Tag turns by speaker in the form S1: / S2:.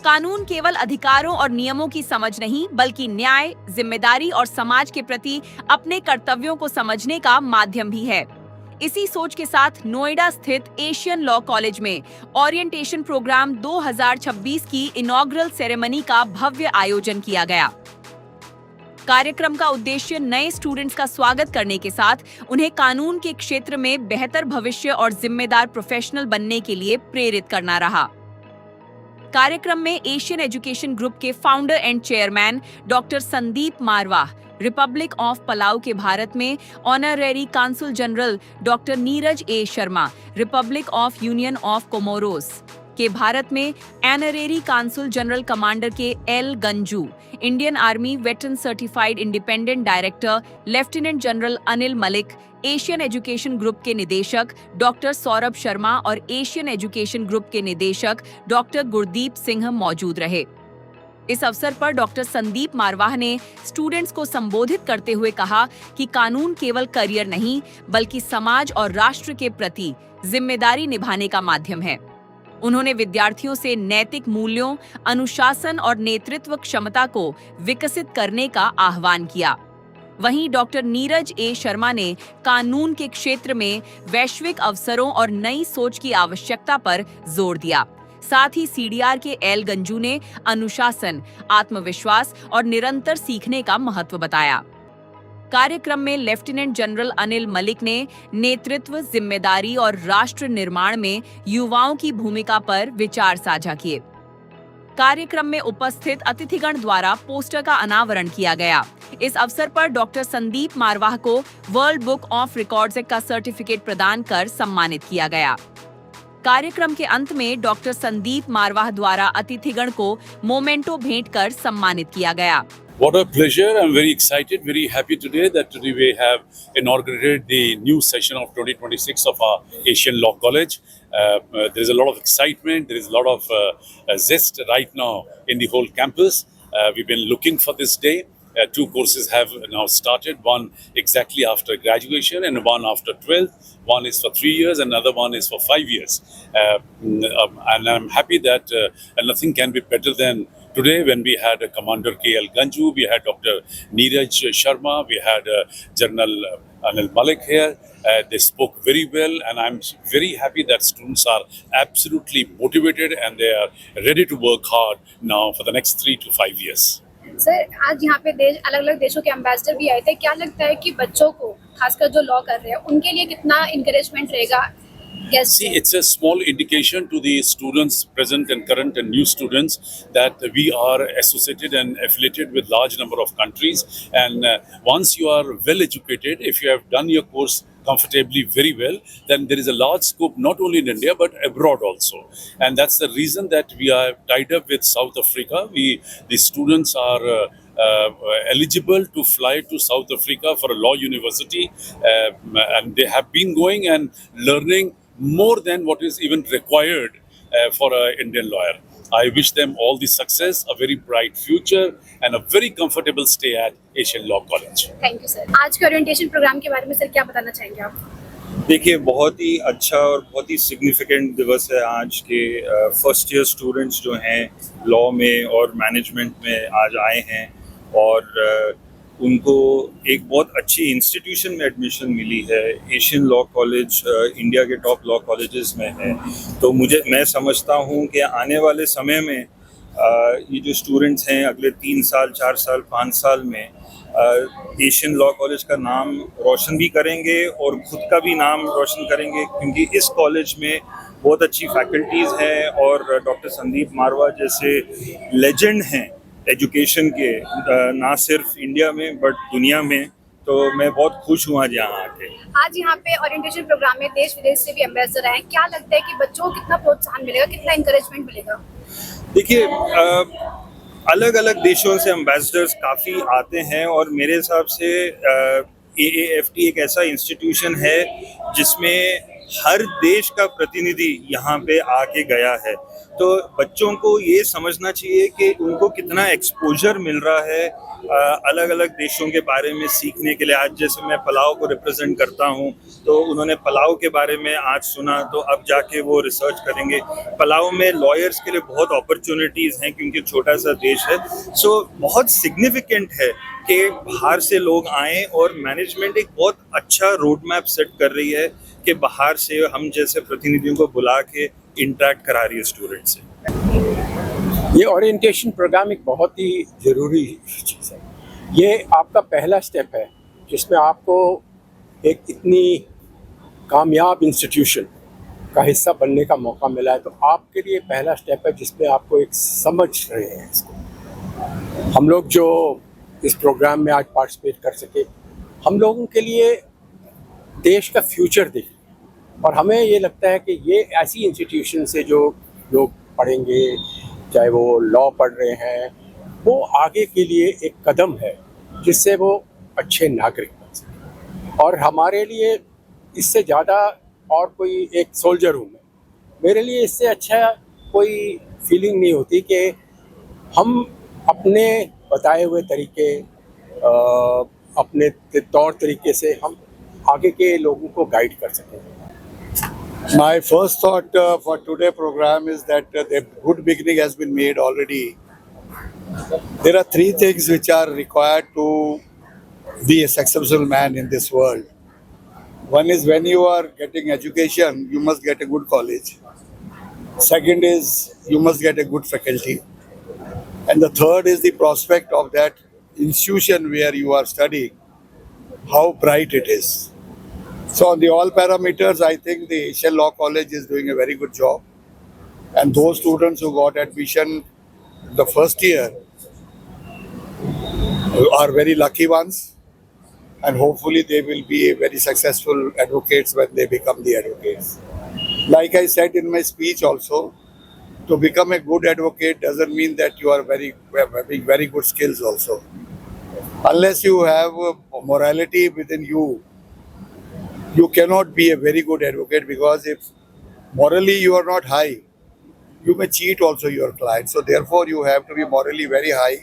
S1: कानून केवल अधिकारों और नियमों की समझ नहीं, बल्कि न्याय, जिम्मेदारी और समाज के प्रति अपने कर्तव्यों को समझने का माध्यम भी है। इसी सोच के साथ नोएडा स्थित एशियन लॉ कॉलेज में ओरिएंटेशन प्रोग्राम 2026 की इनॉग्रल सेरेमनी का भव्य आयोजन किया गया। कार्यक्रम का उद्देश्य नए स्टूडेंट्स का स्वागत करने के साथ उन्हें कानून के क्षेत्र में बेहतर भविष्य और जिम्मेदार प्रोफेशनल बनने के लिए प्रेरित करना रहा। कार्यक्रम में एशियन एजुकेशन ग्रुप के founder and chairman doctor Sandeep Marwah, Republic of Palau के भारत में honorary consul general doctor Neeraj A Sharma, Republic of Union of Comoros के भारत में honorary consul general commander K L Ganju, Indian Army veteran certified independent director lieutenant general Anil Malik, Asian Education Group के निदेशक doctor Saurabh Sharma और Asian Education Group के निदेशक doctor Gurdeep Singh मौजूद रहे। इस अवसर पर डॉक्टर संदीप मारवाह ने स्टूडेंट्स को संबोधित करते हुए कहा कि कानून केवल करियर नहीं, बल्कि समाज और राष्ट्र के प्रति जिम्मेदारी निभाने का माध्यम है। उन्होंने विद्यार्थियों से नैतिक मूल्यों, अनुशासन और नेतृत्व क्षमता को विकसित करने का आह्वान किया। वहीं डॉक्टर नीरज ए शर्मा ने कानून के क्षेत्र में वैश्विक अवसरों और नई सोच की आवश्यकता पर जोर दिया। साथ ही सीडीआर के एल गंजू ने अनुशासन, आत्मविश्वास और निरंतर सीखने का महत्व बताया। कार्यक्रम में लेफ्टिनेंट जनरल अनिल मलिक ने नेतृत्व, जिम्मेदारी और राष्ट्र निर्माण में युवाओं की भूमिका पर विचार साझा किए। कार्यक्रम में उपस्थित अतिथिगण द्वारा पोस्टर का अनावरण किया गया। इस अवसर पर डॉक्टर संदीप मारवाह को वर्ल्ड बुक ऑफ रिकॉर्ड्स का सर्टिफिकेट प्रदान कर सम्मानित किया गया। कार्यक्रम के अंत में डॉक्टर संदीप मारवाह द्वारा अतिथिगण को मोमेंटो भेंट कर सम्मानित किया गया।
S2: What a pleasure. I'm very excited, very happy that today we have inaugurated the new session of 2026 of our Asian Law College. There is a lot of excitement, there is a lot of zest right now in the whole campus. We've been looking for this day. Two courses have now started, one exactly after graduation and one after 12th. One is for 3 years, another one is for 5 years. And I'm happy that nothing can be better than today when we had Commander K.L. Ganju, we had Dr. Neeraj Sharma, we had General Anil Malik here. They spoke very well, and I'm very happy that students are absolutely motivated and they are ready to work hard now for the next 3 to 5 years.
S3: Sir, आज यहाँ पे अलग अलग देशों के ambassador भी आए थे। क्या लगता है कि बच्चों को, खासकर जो लॉ कर रहे हैं, उनके लिए कितना इंकरेजमेंट रहेगा?
S2: See, it's a small indication to the students present and current and new students that we are associated and affiliated with large number of countries. And once you are well educated, if you have done your course comfortably very well, then there is a large scope not only in India but abroad also. And that's the reason that we are tied up with South Africa. The students are eligible to fly to South Africa for a law university, and they have been going and learning more than what is even required for an Indian lawyer. I wish them all the success, a very bright future and a very comfortable stay at Asian Law College.
S3: Thank you sir. आज के orientation programme के बारे में sir क्या बताना चाहेंगे आप?
S4: देखिए, बहुत ही अच्छा और बहुत ही सिग्निफिकेंट दिवस है आज के। फर्स्ट ईयर स्टूडेंट्स जो हैं लॉ में और मैनेजमेंट में आज आए हैं और उनको एक बहुत अच्छी इंस्टीट्यूशन में एडमिशन मिली है। एशियन लॉ कॉलेज इंडिया के टॉप लॉ कॉलेजेस में है। तो मैं समझता हूँ कि आने वाले समय में ये जो स्टूडेंट्स हैं अगले 3 साल, 4 साल, 5 साल में एशियन लॉ कॉलेज का नाम रोशन भी करेंगे और खुद का भी नाम रोशन करेंगे, क्योंकि इस कॉलेज में बहुत अच्छी फैकल्टीज़ हैं और डॉक्टर संदीप मारवाह जैसे लेजेंड हैं एजुकेशन के, ना सिर्फ इंडिया में बट दुनिया में। तो मैं बहुत खुश हुआ यहाँ आके।
S3: आज यहाँ पे ओरिएंटेशन प्रोग्राम में देश विदेश से भी एम्बेसडर आए। क्या लगता है कि बच्चों को कितना प्रोत्साहन मिलेगा, कितना इंकरेजमेंट मिलेगा?
S4: देखिए, अलग अलग देशों से एम्बेसडर्स काफ़ी आते हैं और मेरे हिसाब से AAFT एक ऐसा इंस्टीट्यूशन है जिसमें हर देश का प्रतिनिधि यहाँ पे आके गया है। तो बच्चों को ये समझना चाहिए कि उनको कितना एक्सपोजर मिल रहा है अलग अलग देशों के बारे में सीखने के लिए। आज जैसे मैं पलाव को रिप्रेजेंट करता हूँ, तो उन्होंने पलाव के बारे में आज सुना, तो अब जाके वो रिसर्च करेंगे। पलाव में लॉयर्स के लिए बहुत अपॉर्चुनिटीज़ हैं क्योंकि छोटा सा देश है। सो बहुत सिग्निफिकेंट है कि बाहर से लोग आएँ, और मैनेजमेंट एक बहुत अच्छा रोड मैप सेट कर रही है कि बाहर से हम जैसे प्रतिनिधियों को बुला के इंटरेक्ट करा रही है स्टूडेंट से।
S5: ये ओरिएंटेशन प्रोग्राम एक बहुत ही ज़रूरी चीज़ है। ये आपका पहला स्टेप है जिसमें आपको एक इतनी कामयाब इंस्टीट्यूशन का हिस्सा बनने का मौका मिला है। तो आपके लिए पहला स्टेप है जिसमें आपको एक समझ रहे हैं इसको। हम लोग जो इस प्रोग्राम में आज पार्टिसिपेट कर सके, हम लोगों के लिए देश का फ्यूचर दिख, और हमें ये लगता है कि ये ऐसी इंस्टीट्यूशन से जो लोग पढ़ेंगे, चाहे वो लॉ पढ़ रहे हैं, वो आगे के लिए एक कदम है जिससे वो अच्छे नागरिक बन सकें। और हमारे लिए इससे ज़्यादा और कोई एक सोल्जर हूँ मैं, मेरे लिए इससे अच्छा कोई फीलिंग नहीं होती कि हम अपने बताए हुए तरीके, अपने तौर तरीके से हम आगे के लोगों को गाइड कर सकें।
S6: My first thought for today's program is that the good beginning has been made already. There are three things which are required to be a successful man in this world. One is when you are getting education, you must get a good college. Second is you must get a good faculty. And the third is the prospect of that institution where you are studying, how bright it is. So on the all parameters, I think the Asian Law College is doing a very good job. And those students who got admission the first year are very lucky ones. And hopefully they will be very successful advocates when they become the advocates. Like I said in my speech also, to become a good advocate doesn't mean that you are having very good skills also. Unless you have morality within you, you cannot be a very good advocate, because if morally you are not high, you may cheat also your client. So therefore you have to be morally very high